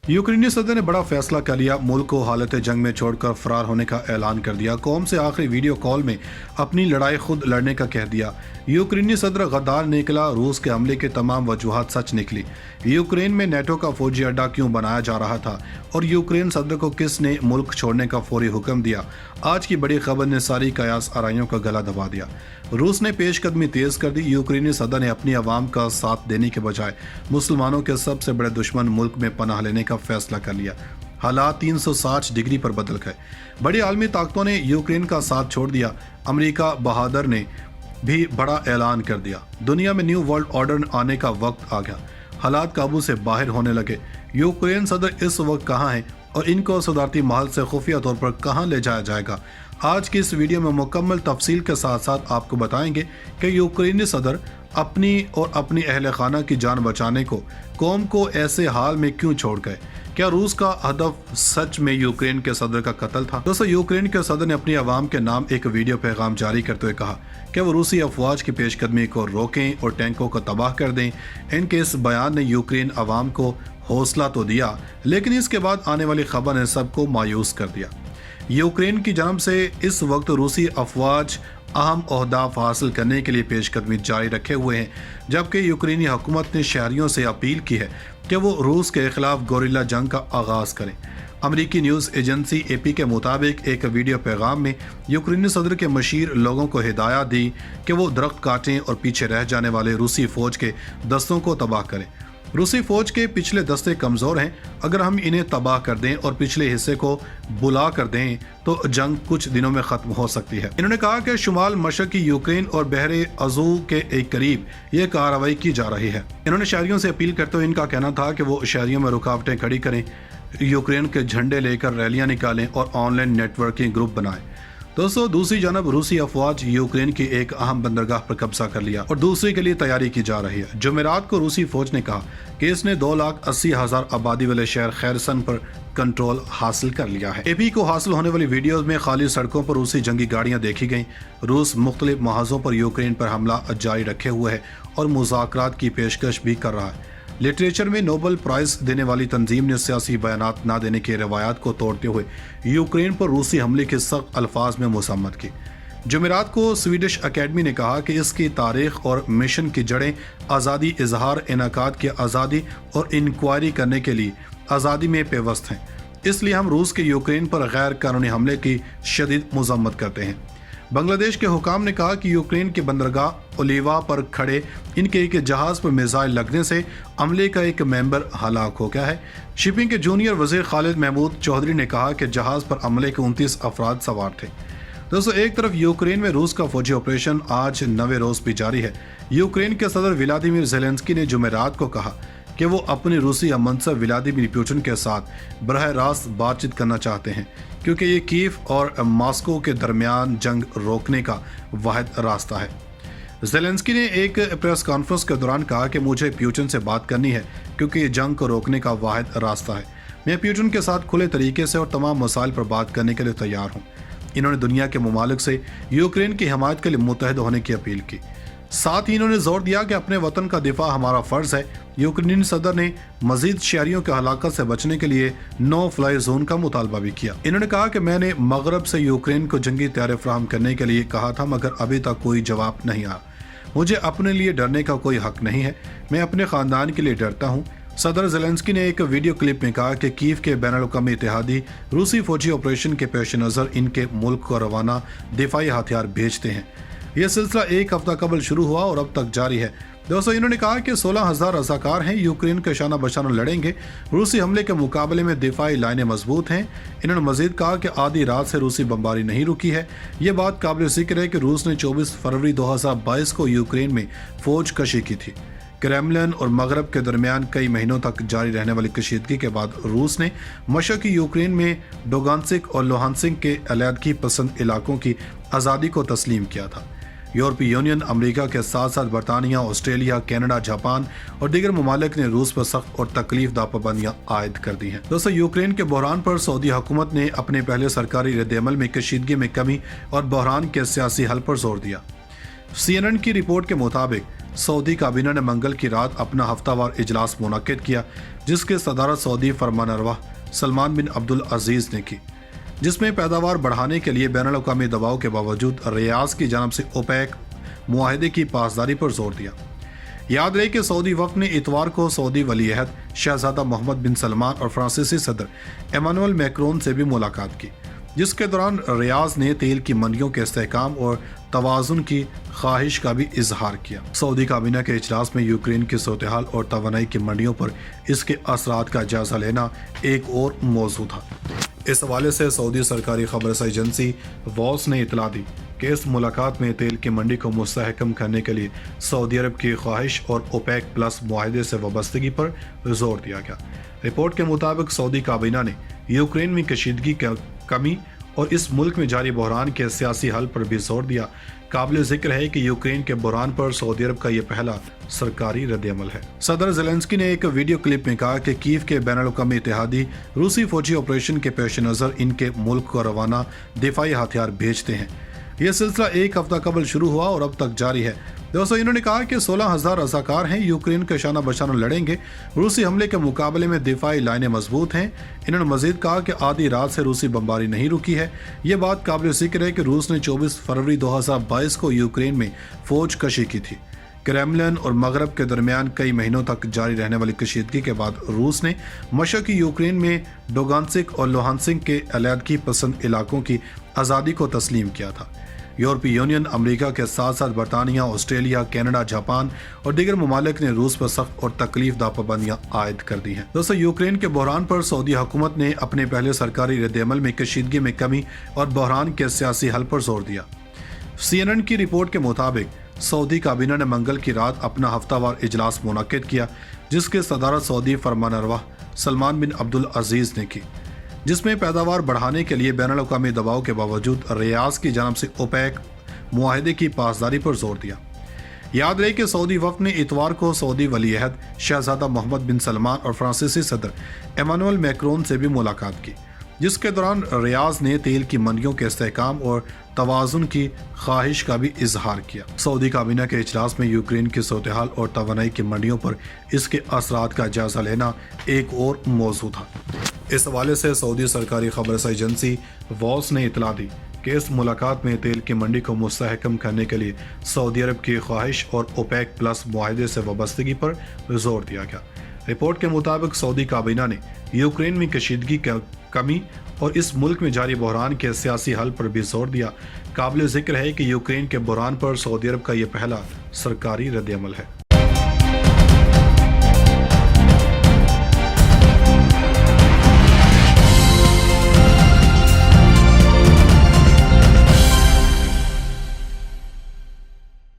यूक्रेनी सदर ने बड़ा फैसला कर लिया। मुल्क को हालत जंग में छोड़कर फरार होने का ऐलान कर दिया। कौम से आखिरी वीडियो कॉल में अपनी लड़ाई खुद लड़ने का कह दिया। यूक्रेनी सदर गद्दार निकला, रूस के हमले के तमाम वजूहात सच निकली। यूक्रेन में नेटो का फौजी अड्डा क्यों बनाया जा रहा था और यूक्रेन सदर को किसने मुल्क छोड़ने का फौरी हुक्म दिया। आज की बड़ी खबर ने सारी कयास आराइयों का गला दबा दिया। रूस ने पेशकदमी तेज कर दी। यूक्रेनी सदर ने अपनी आवाम का साथ देने के बजाय मुसलमानों के सबसे बड़े दुश्मन मुल्क में पनाह लेने का फैसला कर लिया। हालात 360 डिग्री पर बदल गए। बड़ी आलमी ताकतों ने यूक्रेन का साथ छोड़ दिया। अमेरिका बहादुर ने भी बड़ा ऐलान कर दिया। दुनिया में न्यू वर्ल्ड ऑर्डर आने का वक्त आ गया। हालात काबू से बाहर होने लगे। यूक्रेन सदर इस वक्त कहाँ हैं और इनको सदारती महल से खुफिया तौर पर कहाँ ले जाया जाएगा। आज की इस वीडियो में मुकम्मल तफसील के साथ साथ आपको बताएंगे कि यूक्रेनी सदर अपनी और अपनी अहल खाना की जान बचाने को कौम को ऐसे हाल में क्यों छोड़ गए। क्या रूस का हदफ सच में यूक्रेन के सदर का कत्ल था। दोस्तों, यूक्रेन के सदर ने अपनी आवाम के नाम एक वीडियो पैगाम जारी करते हुए कहा कि वो रूसी अफवाज की पेशकदमी को रोकें और टैंकों को तबाह कर दें। इनके इस बयान ने यूक्रेन आवाम को हौसला तो दिया, लेकिन इसके बाद आने वाली खबर ने सबको मायूस कर दिया। यूक्रेन की जन्म से इस वक्त रूसी अफवाज अहम अहदाफ हासिल करने के लिए पेशकदमी जारी रखे हुए हैं, जबकि यूक्रेनी हुकूमत ने शहरियों से अपील की है कि वो रूस के खिलाफ गोरिल्ला जंग का आगाज़ करें। अमरीकी न्यूज़ एजेंसी AP के मुताबिक एक वीडियो पैगाम में यूक्रेनी सदर के मशीर लोगों को हिदायत दी कि वो दरख्त काटें और पीछे रह जाने वाले रूसी फ़ौज के दस्तों को तबाह करें। रूसी फौज के पिछले दस्ते कमज़ोर हैं। अगर हम इन्हें तबाह कर दें और पिछले हिस्से को बुला कर दें तो जंग कुछ दिनों में ख़त्म हो सकती है। इन्होंने कहा कि शुमाल मशरक़ी यूक्रेन और बहरे अज़ू के एक करीब ये कार्रवाई की जा रही है। इन्होंने शहरियों से अपील करते हुए इनका कहना था कि वो शहरियों में रुकावटें खड़ी करें, यूक्रेन के झंडे लेकर रैलियाँ निकालें और ऑनलाइन नेटवर्किंग ग्रुप बनाएं। दोस्तों, दूसरी जानब रूसी अफवाज यूक्रेन की एक अहम बंदरगाह पर कब्जा कर लिया और दूसरी के लिए तैयारी की जा रही है। जुमेरात को रूसी फौज ने कहा कि इसने 2,80,000 आबादी वाले शहर खैरसन पर कंट्रोल हासिल कर लिया है। AP को हासिल होने वाली वीडियोज में खाली सड़कों पर रूसी जंगी गाड़ियां देखी गईं। रूस मुख्तलिफ महाजों पर यूक्रेन पर हमला जारी रखे हुए है और मुज़ाकरात की पेशकश भी कर रहा है। लिटरेचर में नोबेल प्राइज देने वाली तंजीम ने सियासी बयानात न देने की रवायात को तोड़ते हुए यूक्रेन पर रूसी हमले के सख्त अल्फाज में मसम्मत की। जुमेरात को स्वीडिश अकेडमी ने कहा कि इसकी तारीख और मिशन की जड़ें आज़ादी, इजहार, इनकाद की आज़ादी और इंक्वायरी करने के लिए आज़ादी में पेवस्त हैं। इसलिए हम रूस के यूक्रेन पर गैर कानूनी हमले की शदीद मजम्मत करते हैं। बांग्लादेश के हुकाम ने कहा कि यूक्रेन के बंदरगाह ओलिवा पर खड़े इनके एक जहाज़ पर मिसाइल लगने से अमले का एक मेंबर हलाक हो गया है। शिपिंग के जूनियर वजीर खालिद महमूद चौधरी ने कहा कि जहाज़ पर अमले के 29 अफराद सवार थे। दोस्तों, एक तरफ यूक्रेन में रूस का फौजी ऑपरेशन आज 9वें रोज़ भी जारी है। यूक्रेन के सदर व्लादिमीर ज़ेलेंस्की ने जुमेरात को कहा कि वो अपने रूसी हममंसब व्लादिमीर पुतिन के साथ बरह रास्त बातचीत करना चाहते हैं, क्योंकि ये कीव और मॉस्को के दरमियान जंग रोकने का वाहिद रास्ता है। ज़ेलेंस्की ने एक प्रेस कॉन्फ्रेंस के दौरान कहा कि मुझे पुतिन से बात करनी है, क्योंकि ये जंग को रोकने का वाहिद रास्ता है। मैं पुतिन के साथ खुले तरीके से और तमाम मसाइल पर बात करने के लिए तैयार हूँ। इन्होंने दुनिया के ममालिक से यूक्रेन की हिमायत के लिए मुतहद होने की अपील की। साथ ही इन्होंने जोर दिया कि अपने वतन का दिफा हमारा फ़र्ज़ है। यूक्रेनी सदर ने मजीद शहरियों के हलाकत से बचने के लिए नो फ्लाई जोन का मुतालबा भी किया। इन्होंने कहा कि मैंने मगरब से यूक्रेन को जंगी तैयारी फराहम करने के लिए कहा था, मगर अभी तक कोई जवाब नहीं आया। मुझे अपने लिए डरने का कोई हक नहीं है, मैं अपने ख़ानदान के लिए डरता हूँ। सदर ज़ेलेंस्की ने एक वीडियो क्लिप में कहा कि कीव के बैनुल-अक़वामी इत्तेहादी रूसी फौजी ऑपरेशन के पेश नज़र इनके मुल्क को रवाना दिफाई हथियार भेजते हैं। यह सिलसिला एक हफ्ता कबल शुरू हुआ और अब तक जारी है। दोस्तों, इन्होंने कहा कि 16,000 रज़ाकार हैं, यूक्रेन के शाना बशाना लड़ेंगे। रूसी हमले के मुकाबले में दिफाई लाइनें मजबूत हैं। इन्होंने मजीद कहा कि आधी रात से रूसी बमबारी नहीं रुकी है। ये बात काबिल ज़िक्र है कि रूस ने 24 फरवरी 2022 को यूक्रेन में फौज कशी की थी। क्रेमलिन और मगरब के दरमियान कई महीनों तक जारी रहने वाली कशीदगी के बाद रूस ने मशरक़ी यूक्रेन में डोगानसिक और लोहानसिक के अलहदगी पसंद इलाकों की आज़ादी को तस्लीम किया था। यूरोपीय यूनियन, अमेरिका के साथ साथ बरतानिया, ऑस्ट्रेलिया, कनाडा, जापान और दीगर ममालिक ने रूस पर सख्त और तकलीफ दा पाबंदियां आयद कर दी हैं। दोस्तों, यूक्रेन के बहरान पर सऊदी हुकूमत ने अपने पहले सरकारी रद्द-ए-अमल में कशीदगी में कमी और बहरान के सियासी हल पर जोर दिया। CNN की रिपोर्ट के मुताबिक सऊदी काबीना ने मंगल की रात अपना हफ्तावार इजलास मुनक्किद किया, जिसकी सदारत सऊदी फरमानरवा सलमान बिन अब्दुल अजीज ने की, जिसमें पैदावार बढ़ाने के लिए बैनुल-अक़वामी दबाव के बावजूद रियाज की जानब से ओपेक मुआहदे की पासदारी पर जोर दिया। याद रहे कि सऊदी वफ़द ने इतवार को सऊदी वली-ए-अहद शहजादा मोहम्मद बिन सलमान और फ्रांसीसी सदर इमानुएल मैक्रोन से भी मुलाकात की, जिसके दौरान रियाज ने तेल की मंडियों के इस्तेहकाम और तवाज़ुन की ख्वाहिश का भी इजहार किया। सऊदी काबीना के इजलास में यूक्रेन की सूरत-ए-हाल और तवानाई की मंडियों पर इसके असरात का जायजा लेना एक और मौजू था। इस हवाले से सऊदी सरकारी खबरसाई एजेंसी वॉस ने इतला दी कि इस मुलाकात में तेल की मंडी को मुस्तहकम करने के लिए सऊदी अरब की ख्वाहिश और ओपेक प्लस मुआहदे से वाबस्तगी पर जोर दिया गया। रिपोर्ट के मुताबिक सऊदी काबीना ने यूक्रेन में कशीदगी की कमी और इस मुल्क में जारी बहरान के सियासी हल पर भी जोर दिया। काबिल जिक्र है कि यूक्रेन के बहरान पर सऊदी अरब का यह पहला सरकारी रद्द-ए-अमल है। सदर ज़ेलेंस्की ने एक वीडियो क्लिप में कहा कि कीव के बैनुल-अक़वामी इत्तेहादी रूसी फौजी ऑपरेशन के पेश नज़र इनके मुल्क को रवाना दिफाई हथियार भेजते हैं। यह सिलसिला एक हफ्ता कबल शुरू हुआ और अब तक जारी है। दोस्तों, इन्होंने कहा कि 16,000 रज़ाकार हैं, यूक्रेन के शाना बशाना लड़ेंगे। रूसी हमले के मुकाबले में दिफाई लाइनें मजबूत हैं। इन्होंने मजीद कहा कि आधी रात से रूसी बमबारी नहीं रुकी है। ये बात काबिल जिक्र है कि रूस ने 24 फरवरी 2022 को यूक्रेन में फौज कशी की थी। क्रेमलिन और मगरब के दरमियान कई महीनों तक जारी रहने वाली कशीदगी के बाद रूस ने मशरक़ी यूक्रेन में डोगानसिक और लोहानसिक के अलहदगी पसंद इलाकों की आज़ादी को तस्लीम किया था। यूरोपीय यूनियन, अमेरिका के साथ साथ बरतानिया, ऑस्ट्रेलिया, कनाडा, जापान और दीगर ममालिक ने रूस पर सख्त और तकलीफदा पाबंदियां आयद कर दी हैं। दोस्तों, यूक्रेन के बहरान पर सऊदी हुकूमत ने अपने पहले सरकारी रद्द-ए-अमल में कशीदगी में कमी और बहरान के सियासी हल पर जोर दिया। CNN की रिपोर्ट के मुताबिक सऊदी काबीना ने मंगल की रात अपना हफ्तावार इजलास मुनक्किद किया, जिसकी सदारत सऊदी फरमानरवा सलमान बिन अब्दुल अजीज ने की, जिसमें पैदावार बढ़ाने के लिए बैनुल-अक़वामी दबाव के बावजूद रियाज की जानब से ओपेक मुआहदे की पासदारी पर जोर दिया। याद रहे कि सऊदी वफ़द ने इतवार को सऊदी वली-ए-अहद शहजादा मोहम्मद बिन सलमान और फ्रांसीसी सदर इमानुएल मैक्रोन से भी मुलाकात की, जिसके दौरान रियाज ने तेल की मंडियों के इस्तेहकाम और तवाज़ुन की ख्वाहिश का भी इजहार किया। सऊदी काबीना के इजलास में यूक्रेन की सूरत-ए-हाल और तवानाई की मंडियों पर इसके असरात का जायजा लेना एक और मौजू था। इस हवाले से सऊदी सरकारी खबरसाई एजेंसी वॉस ने इतला दी कि इस मुलाकात में तेल की मंडी को मुस्तहकम करने के लिए सऊदी अरब की ख्वाहिश और ओपेक प्लस मुआहदे से वाबस्तगी पर जोर दिया गया। रिपोर्ट के मुताबिक सऊदी काबीना ने यूक्रेन में कशीदगी की कमी और इस मुल्क में जारी बहरान के सियासी हल पर भी जोर दिया। काबिल जिक्र है कि यूक्रेन के बहरान पर सऊदी अरब का यह पहला सरकारी रद्द-ए-अमल है।